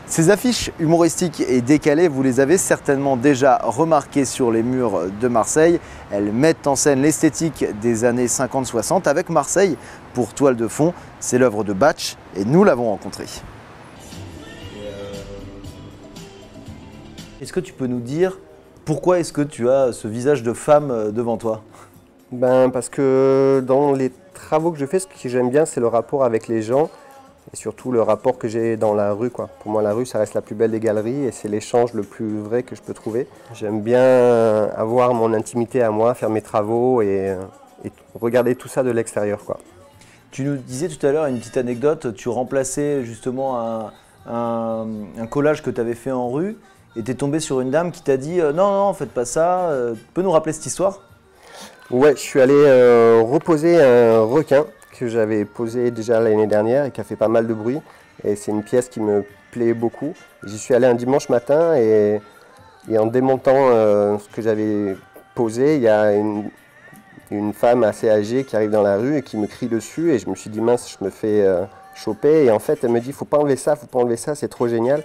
Ces affiches humoristiques et décalées, vous les avez certainement déjà remarquées sur les murs de Marseille. Elles mettent en scène l'esthétique des années 50-60 avec Marseille pour toile de fond. C'est l'œuvre de Batch et nous l'avons rencontré. Est-ce que tu peux nous dire pourquoi est-ce que tu as ce visage de femme devant toi? Parce que dans les travaux que je fais, ce que j'aime bien, c'est le rapport avec les gens. Et surtout le rapport que j'ai dans la rue, quoi. Pour moi, la rue, ça reste la plus belle des galeries et c'est l'échange le plus vrai que je peux trouver. J'aime bien avoir mon intimité à moi, faire mes travaux et regarder tout ça de l'extérieur, quoi. Tu nous disais tout à l'heure une petite anecdote, tu remplaçais justement un collage que tu avais fait en rue et tu es tombé sur une dame qui t'a dit non, non, faites pas ça. Tu peux nous rappeler cette histoire? Ouais, je suis allé reposer un requin que j'avais posé déjà l'année dernière et qui a fait pas mal de bruit. Et c'est une pièce qui me plaît beaucoup. J'y suis allé un dimanche matin et en démontant ce que j'avais posé, il y a une femme assez âgée qui arrive dans la rue et qui me crie dessus. Et je me suis dit mince, je me fais choper. Et en fait, elle me dit faut pas enlever ça, c'est trop génial.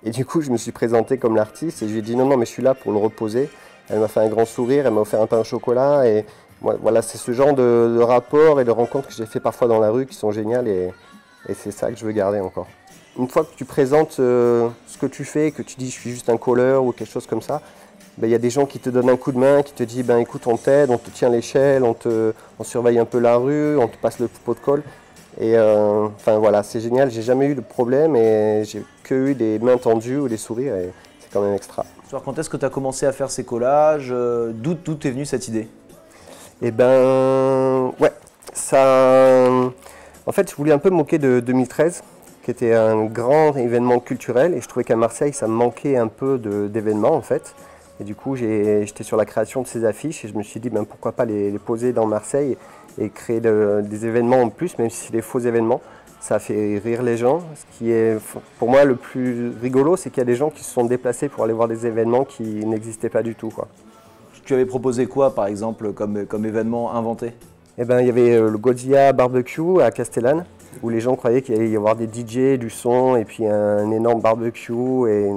Et du coup, je me suis présenté comme l'artiste et je lui ai dit non, non, mais je suis là pour le reposer. Elle m'a fait un grand sourire, elle m'a offert un pain au chocolat. Et voilà, c'est ce genre de rapport et de rencontres que j'ai fait parfois dans la rue qui sont géniales et c'est ça que je veux garder encore. Une fois que tu présentes ce que tu fais, que tu dis je suis juste un colleur ou quelque chose comme ça, il y a des gens qui te donnent un coup de main, qui te disent écoute, on t'aide, on te tient l'échelle, on surveille un peu la rue, on te passe le pot de colle. Et voilà, c'est génial, j'ai jamais eu de problème et j'ai que eu des mains tendues ou des sourires et c'est quand même extra. Alors, quand est-ce que tu as commencé à faire ces collages? D'où est venue cette idée? Ouais, ça. En fait, je voulais un peu me moquer de 2013, qui était un grand événement culturel, et je trouvais qu'à Marseille, ça me manquait un peu d'événements, en fait. Et du coup, j'étais sur la création de ces affiches, et je me suis dit, pourquoi pas les poser dans Marseille et créer des événements en plus, même si c'est des faux événements. Ça fait rire les gens. Ce qui est, pour moi, le plus rigolo, c'est qu'il y a des gens qui se sont déplacés pour aller voir des événements qui n'existaient pas du tout, quoi. Tu avais proposé quoi, par exemple, comme événement inventé? Il y avait le Godzilla Barbecue à Castellane, où les gens croyaient qu'il allait y avoir des DJ, du son, et puis un énorme barbecue et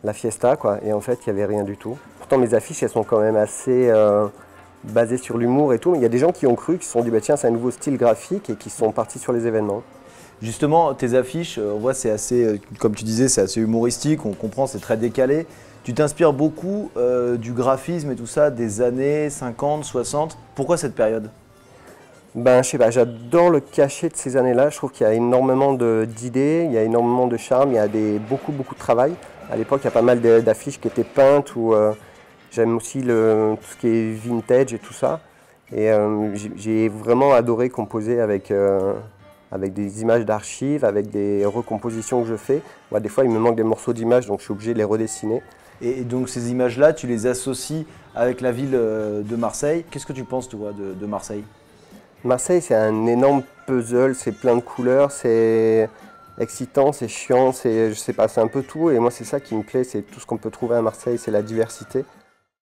la fiesta, quoi. Et en fait, il n'y avait rien du tout. Pourtant, mes affiches, elles sont quand même assez basées sur l'humour et tout. Mais il y a des gens qui ont cru, qui se sont dit, tiens, c'est un nouveau style graphique, et qui sont partis sur les événements. Justement, tes affiches, on voit, c'est assez, comme tu disais, c'est assez humoristique, on comprend, c'est très décalé. Tu t'inspires beaucoup du graphisme et tout ça des années 50, 60. Pourquoi cette période? Je sais pas, j'adore le cachet de ces années-là. Je trouve qu'il y a énormément d'idées, il y a énormément de charme, il y a beaucoup de travail. À l'époque, il y a pas mal d'affiches qui étaient peintes ou j'aime aussi tout ce qui est vintage et tout ça. Et j'ai vraiment adoré composer avec des images d'archives, avec des recompositions que je fais. Moi, des fois, il me manque des morceaux d'images, donc je suis obligé de les redessiner. Et donc ces images-là, tu les associes avec la ville de Marseille. Qu'est-ce que tu penses, toi, de Marseille? Marseille, c'est un énorme puzzle, c'est plein de couleurs, c'est excitant, c'est chiant, je sais pas, c'est un peu tout. Et moi, c'est ça qui me plaît, c'est tout ce qu'on peut trouver à Marseille, c'est la diversité.